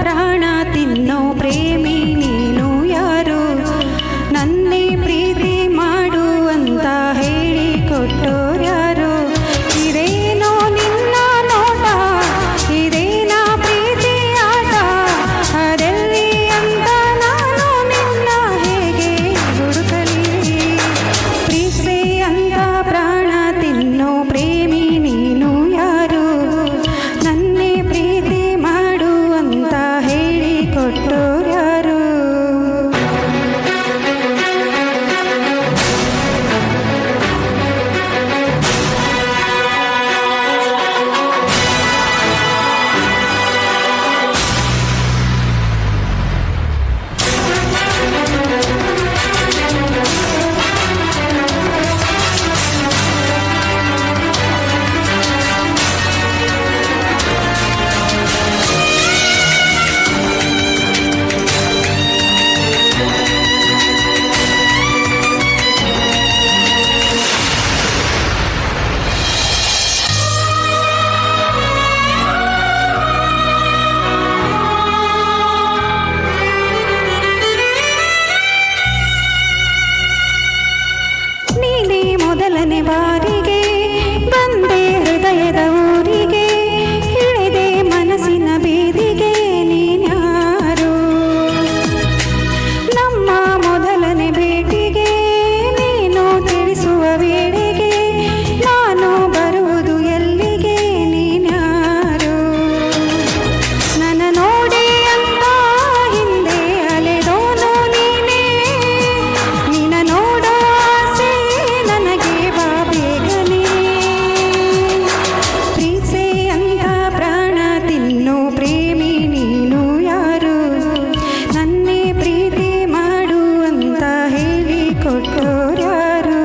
ಪ್ರಾಣ ತಿನ್ನೋ ಪ್ರೇಮಿ ನೀನು ಯಾರು? ನನ್ನೇ ಪ್ರೀತಿ ಮಾಡು ಅಂತ ಹೇಳಿ ಕೊಟ್ಟೋರ್ಯಾರು? ಇದೇನೋ ನಿನ್ನ ನೋಟ, ಇದೇನಾ ಪ್ರೀತಿ ಆಟ? ಅದೆಲ್ಲಿ ಅಂತ ನಾನು ನಿನ್ನ ಹೇಗೆ ಹುಡುಕಲಿ? ಪ್ರೀತಿ ಅಂತ ಪ್ರಾಣ ತಿನ್ನೋ ಪ್ರೇಮಿ ನೀನು ಯಾರು? ನನ್ನೇ ಪ್ರೀತಿ ಮಾಡು ಅಂತ ಹೇಳಿ ಕೊಟ್ಟೋರ್ಯಾರು? ನೀನೇ ಮೊದಲನೇ ಬಾರಿಗೆ ಬಂದೆ ಹೃದಯದ ಊರಿಗೆ, ಇಳಿದೆ ಮನಸ್ಸಿನ ಬೀದಿಗೆ. ನೀನ್ಯಾರು? ನಮ್ಮ ಮೊದಲನೇ ಭೇಟಿಗೆ ನೀನು ತಿಳಿಸುವ ವೇಳೆಗೆ ನಾನು ಬರುವುದು ಎಲ್ಲಿಗೆ? ನೀನ್ಯಾರು? ನನ್ನ ನೋಡಿ ಅಂತ ಹಿಂದೆ ಅಲೆದೋನು ನೀನೇ, ನಿನ್ನ ನೋಡೋ ಆಸೆ ನನಗೆ ಬಾ ಬೇಗನೆ. ಪ್ರೀತಿ ಅಂತ ಪ್ರಾಣ ತಿನ್ನೋ ಪ್ರೇಮಿ ನೀನು ಯಾರು? ನನ್ನೇ ಪ್ರೀತಿ ಮಾಡು ಅಂತ ಹೇಳಿ ಕೊಟ್ಟೋರ್ಯಾರು?